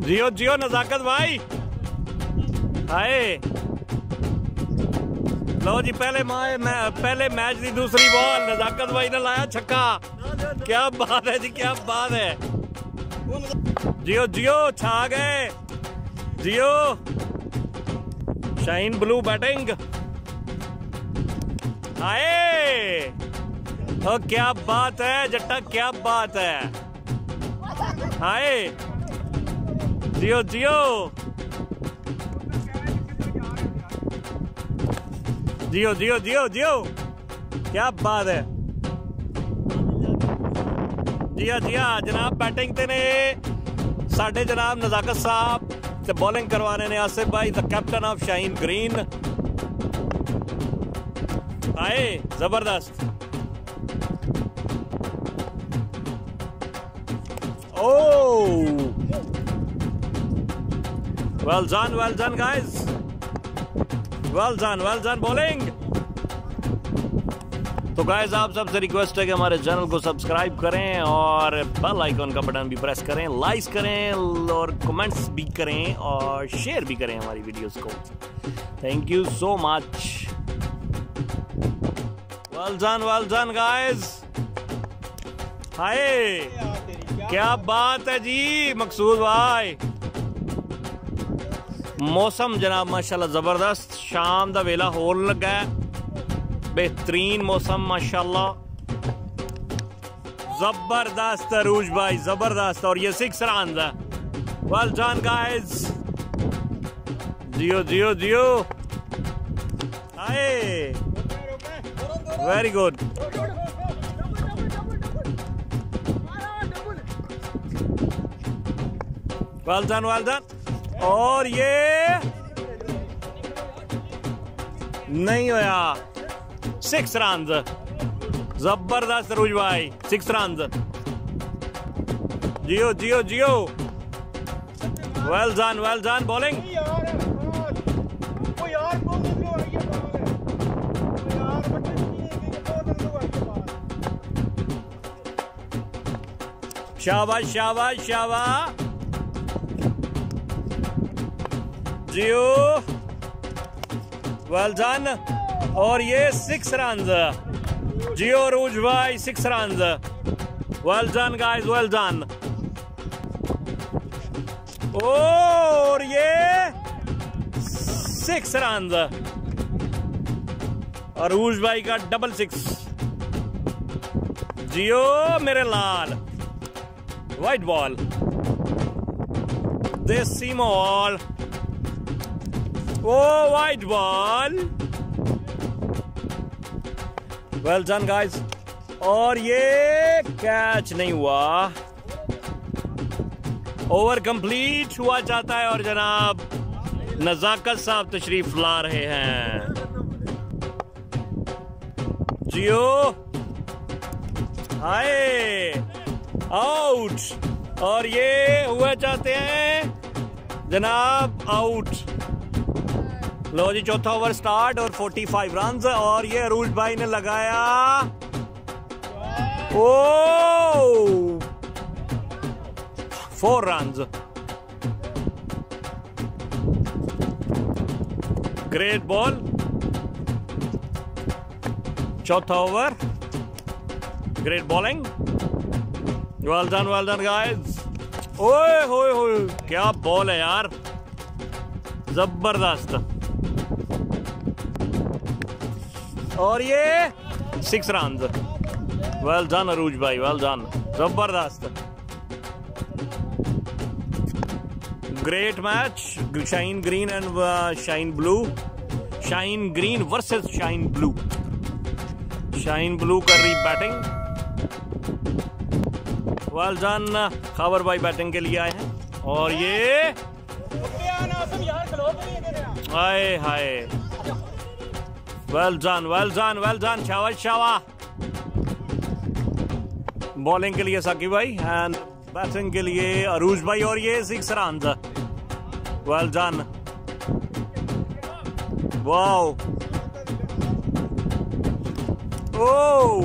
जियो जियो नजाकत भाई। हाय लो जी, पहले मैच की दूसरी बॉल नजाकत भाई ने लाया छक्का। क्या बात है जी, क्या बात है। जियो जियो छा गए जियो। Shine blue batting. हाय ओ क्या बात है जट्टा, क्या बात है। हाय जियो जियो जियो जियो जियो जियो, क्या बात है। जिया जिया जनाब, बैटिंग ते ने साडे जनाब नजाकत साहब ते बॉलिंग करवाने ने आसिफ भाई the captain of Shaheen green. आए जबरदस्त। ओ well done guys, well done bowling. तो गाइस आप सबसे रिक्वेस्ट है कि हमारे चैनल को सब्सक्राइब करें और बेल आइकन का बटन भी प्रेस करें, लाइक करें और कमेंट्स भी करें और शेयर भी करें हमारी वीडियोस को। Thank you so much. Well done guys. हाय क्या बात है जी मकसूद भाई। मौसम जनाब माशाल्लाह जबरदस्त, शाम दा वेला होर लगा है, बेहतरीन मौसम माशाल्लाह जबरदस्त। अरूज भाई जबरदस्त, और ये 6 रन है। Well done guys. जियो जियो जियो। हाय वेरी गुड। Well done. और ये नहीं होया, 6 रन। जबरदस्त अरूज भाई, 6 रन। जियो जियो जियो। Well done bowling. शाबाश शाबाश शाबाश। जियो वेल डन। और ये 6 रन। जियो अरूज भाई 6 run. Well done guys, well done. और ये 6 रन। अरूज भाई का डबल 6। जियो मेरे लाल। वाइट बॉल, देसी मॉल। ओ white ball. Well done guys. और ये कैच नहीं हुआ, ओवर कंप्लीट हुआ जाता है। और जनाब नजाकत साहब तशरीफ ला रहे हैं। जियो हाय आउट। और ये हुआ चाहते हैं जनाब आउट। लो जी, चौथा ओवर स्टार्ट और 45 रन। और ये अरूज भाई ने लगाया ओ 4 रन। Great ball. चौथा over, great bowling. Well done guys. ओए होए होए, क्या बॉल है यार, जबरदस्त। और ये 6 रन। वेल डन अरूज भाई, वेल डन, जबरदस्त। Great match. Shaheen green and Shaheen blue. Shaheen green versus Shaheen blue. Shaheen blue कर रही बैटिंग। Well done. खबर भाई बैटिंग के लिए आए हैं। और ये हाय हाय, वेल डन शाबाश शाबाश। बॉलिंग के लिए साकिब भाई एंड बैटिंग के लिए अरूज भाई। और ये 6 run. Well done. Wow Oh,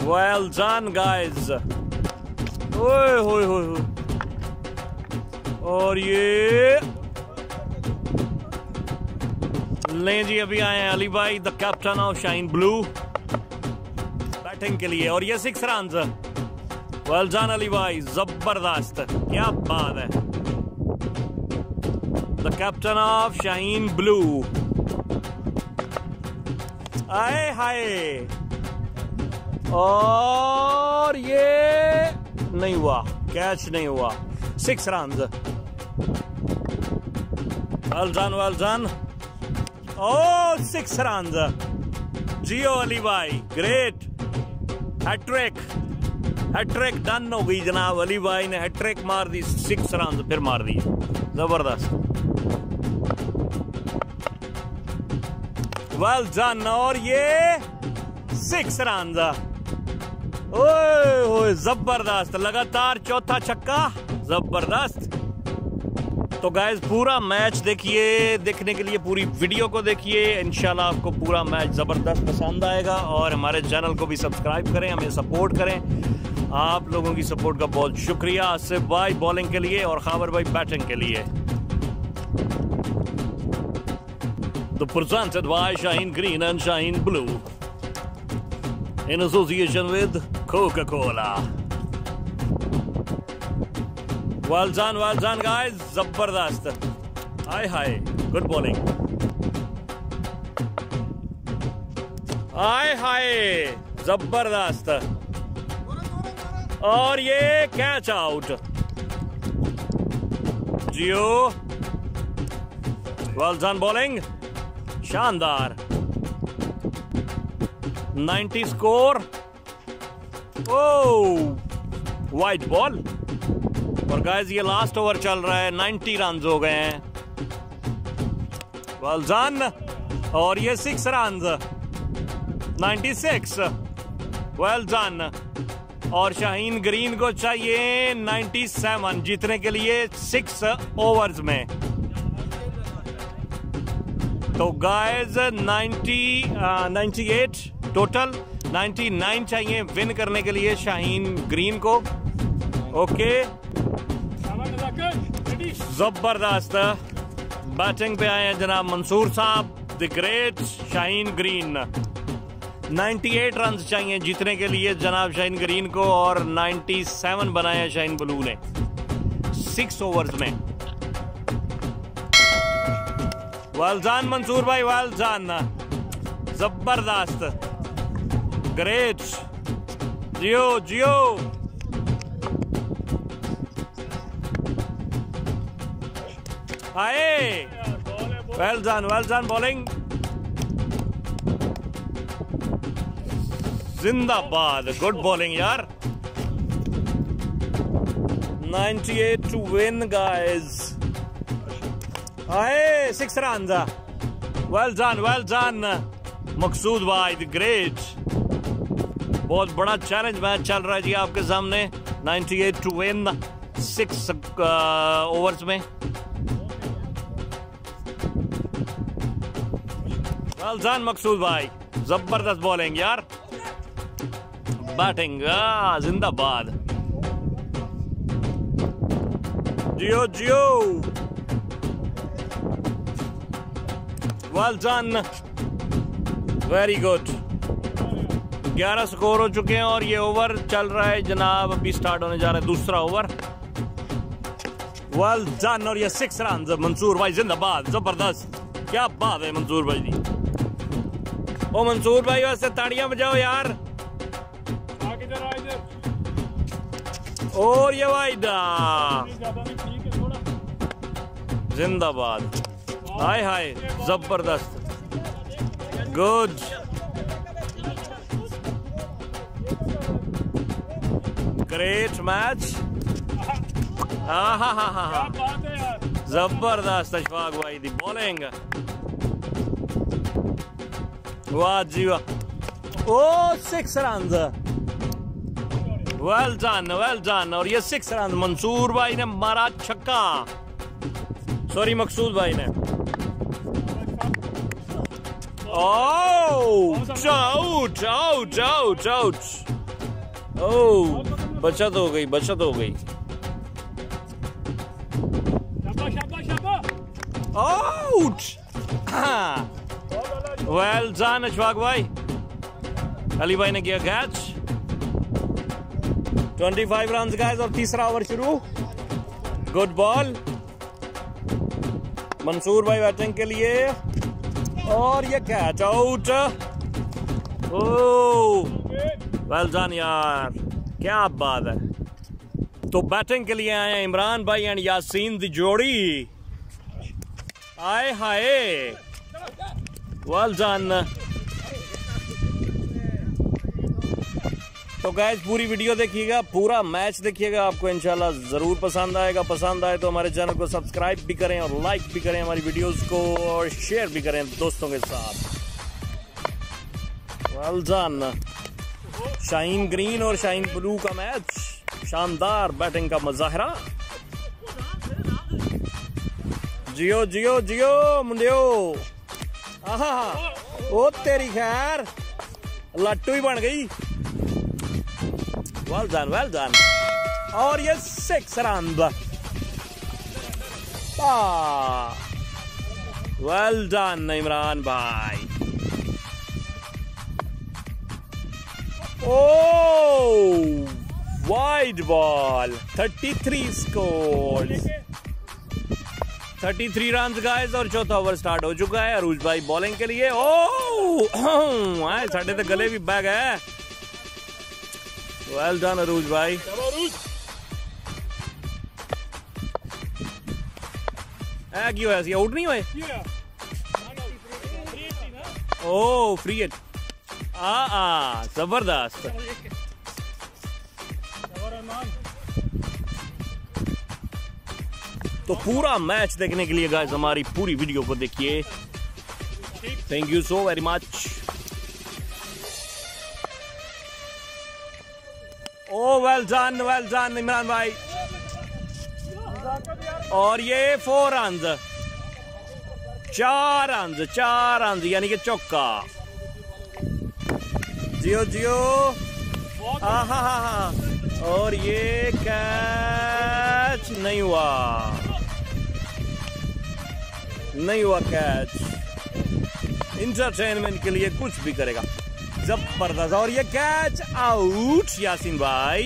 well done, guys. ओए होए होए। और ये लें जी, अभी आए हैं अली भाई the captain of Shaheen blue batting के लिए, और ये 6 रन। वेल डन अली भाई, जबरदस्त, क्या बात है। The captain of Shaheen blue. आए हाय, और ये नहीं हुआ, कैच नहीं हुआ, 6 run. Well done, well done. ओह 6 रन, जियो अली भाई, ग्रेट। हैट्रिक डन हो गई जनाब, अली भाई ने हैट्रिक मार दी, 6 रन फिर मार दी, जबरदस्त, वेल डन। और ये 6 रन, ओए जबरदस्त, लगातार चौथा छक्का, जबरदस्त। तो गाइस पूरा मैच देखिए, देखने के लिए पूरी वीडियो को देखिए, इंशाल्लाह आपको पूरा मैच जबरदस्त पसंद आएगा। और हमारे चैनल को भी सब्सक्राइब करें, हमें सपोर्ट करें। आप लोगों की सपोर्ट का बहुत शुक्रिया। आसिफ भाई बॉलिंग के लिए और खाबर भाई बैटिंग के लिए। The presented by Shaheen Green and Shaheen Blue in association with Coca-Cola. Well done guys, जबरदस्त, हाय हाय, गुड बॉलिंग, हाय हाय, जबरदस्त। और ये कैच आउट, जियो, वेल डन बॉलिंग, शानदार, 90 स्कोर। ओह वाइड बॉल, और गाइस ये लास्ट ओवर चल रहा है, 90 रन हो गए हैं, वेल डन। और ये 6 रन, 96, वेल डन। और शाहीन ग्रीन को चाहिए 97 जीतने के लिए 6 ओवर्स में। तो गाइस 98 टोटल, 99 चाहिए विन करने के लिए शाहीन ग्रीन को। ओके, जबरदस्त बैटिंग पे आए हैं जनाब मंसूर साहब, the great Shaheen green. 98 run चाहिए जीतने के लिए जनाब शाहीन ग्रीन को, और 97 बनाया शाहीन ब्लू ने 6 ओवर्स में। वेल डन मंसूर भाई, वेल डन, जबरदस्त, ग्रेट, जियो जियो। आए, वेल डन बॉलिंग, जिंदाबाद, गुड बॉलिंग यार। 98 टू विन गाइस। आए 6 रन, वेल डन मकसूद भाई, द ग्रेट। बहुत बड़ा चैलेंज मैच चल रहा है जी आपके सामने, 98 टू विन 6 ओवर्स में। वेल डन मकसूद भाई, जबरदस्त बॉलिंग यार, बैटिंग जिंदाबाद, जियो जियो, well done, very good. 11 score हो चुके हैं और ये ओवर चल रहा है जनाब, अभी स्टार्ट होने जा रहा है दूसरा ओवर। वेल डन, और ये 6 रन, मंसूर भाई जिंदाबाद, जबरदस्त, क्या बात है मंसूर भाई जी। ओ मंसूर भाई वैसे ताड़ियां बजाओ यार। और ये वाइडा, जिंदाबाद, हाय हाय, जबरदस्त, गुड, ग्रेट मैच, हाँ, जबरदस्त अशफाक भाई दी बॉलिंग, वाह जी वाह। ओ 6 रन, वेल डन। और ये 6 रन मंसूर भाई ने मारा छक्का, सॉरी मकसूद भाई ने। Out, out, out, out, out, ओह बचत हो गई, बचत हो गई। आउट। वेल डन अशफाक भाई। अली भाई ने किया कैच। 25 रन गाइस और तीसरा ओवर शुरू। Good ball. मंसूर भाई बैटिंग के लिए और ये कैच आउट। ओह वेल डन यार, क्या बात है। तो बैटिंग के लिए आए इमरान भाई एंड यासीन दी जोड़ी। आए हाय, वेल डन। तो गाइस पूरी वीडियो देखिएगा, पूरा मैच देखिएगा, आपको इंशाल्लाह जरूर पसंद आएगा। पसंद आए तो हमारे चैनल को सब्सक्राइब भी करें और लाइक भी करें हमारी वीडियोस को और शेयर भी करें दोस्तों के साथ। Well done. शाहीन ग्रीन और शाहीन ब्लू का मैच, शानदार बैटिंग का मुजाहरा। जियो जियो जियो मुंडियो। आहा, ओ तेरी खैर, लट्टू ही बन गई। Well done, well done. और ये 6 रन। वेल डन इमरान भाई। Oh, wide ball. 33 scores. 33 run guys और चौथा ओवर स्टार्ट हो चुका है। अरूज भाई बॉलिंग के लिए। ओह साढ़े तो गले भी बैग है। वेल डन अरूज भाई। क्यों ऐसी आउट नहीं हुए? ओह फ्री हिट। जबरदस्त। तो पूरा मैच देखने के लिए गाइस हमारी पूरी वीडियो को देखिए। Thank you so very much. Oh well done Imran भाई। और ये 4 रन, 4 रन यानी कि चौका। जियो जियो। आहा और ये कैच नहीं हुआ कैच। इंटरटेनमेंट के लिए कुछ भी करेगा, जबरदस्त। और ये कैच आउट यासीन भाई।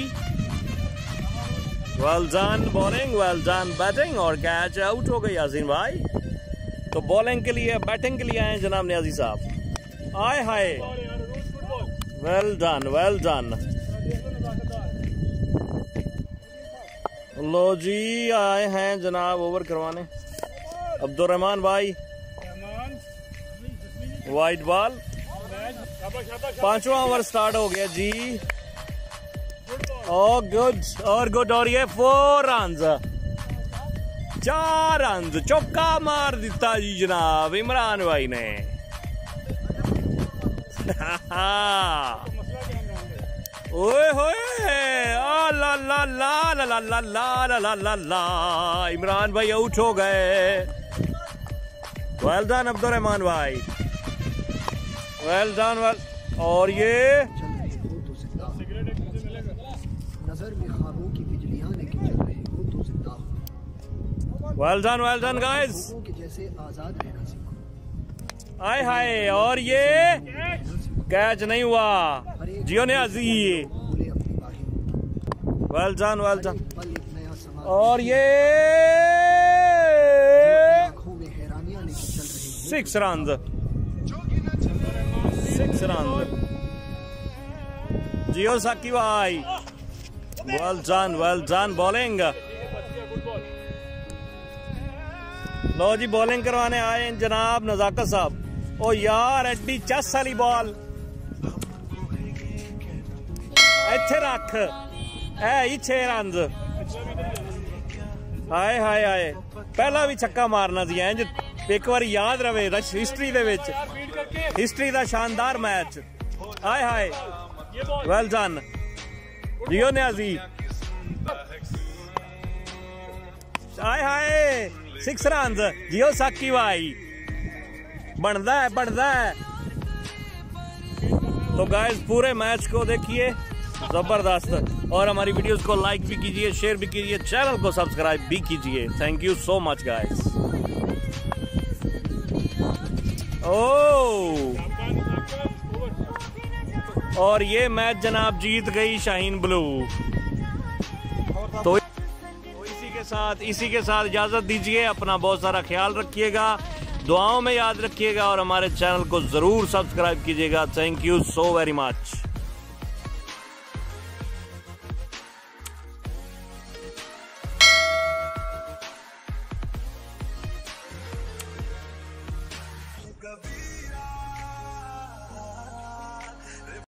Well done bowling, well done batting और कैच आउट हो गई यासीन भाई। तो बॉलिंग के लिए बैटिंग के लिए आए जनाब न्याजी साहब। आए हाय, वेल डन, वेल डन। लो जी आए हैं जनाब ओवर करवाने अब्दुर्रहमान भाई। White ball. 5वां ओवर स्टार्ट हो गया जी। गुड। और ये 4 रन, 4 रन चौका मार दिता जी जनाब इमरान भाई ने। ओए होए, ला ला ला ला ला ला ला ला ला ला। इमरान भाई आउट हो गए। वेल डन अब्दुर्रहमान भाई, वेल डन। वेल और ये वेल डन गाइस। हाय हाय और ये कैच नहीं हुआ। जियो ने अजी। Well done. और ये 6 रन, 6 रन। जियो साकी भाई। Well done bowling. लो जी बॉलिंग करवाने आए जनाब नजाकत साहब। ओ यार एडी चस वाली बॉल इत्थे रख। है 6 रन। हाय हाय हाय, पहला भी छक्का मारना सी। इंज एक बार याद रहे हिस्ट्री दा शानदार मैच। हाय हाय, वेल डन जियो न्याजी। हाय हाय 6 रन जियो साकी भाई। बनता है। तो गाइस पूरे मैच को देखिए जबरदस्त। और हमारी वीडियोस को लाइक भी कीजिए, शेयर भी कीजिए, चैनल को सब्सक्राइब भी कीजिए। Thank you so much guys. ओह, और ये मैच जनाब जीत गई शाहीन ब्लू। तो इसी के साथ इजाजत दीजिए। अपना बहुत सारा ख्याल रखिएगा, दुआओं में याद रखिएगा और हमारे चैनल को जरूर सब्सक्राइब कीजिएगा। Thank you so very much.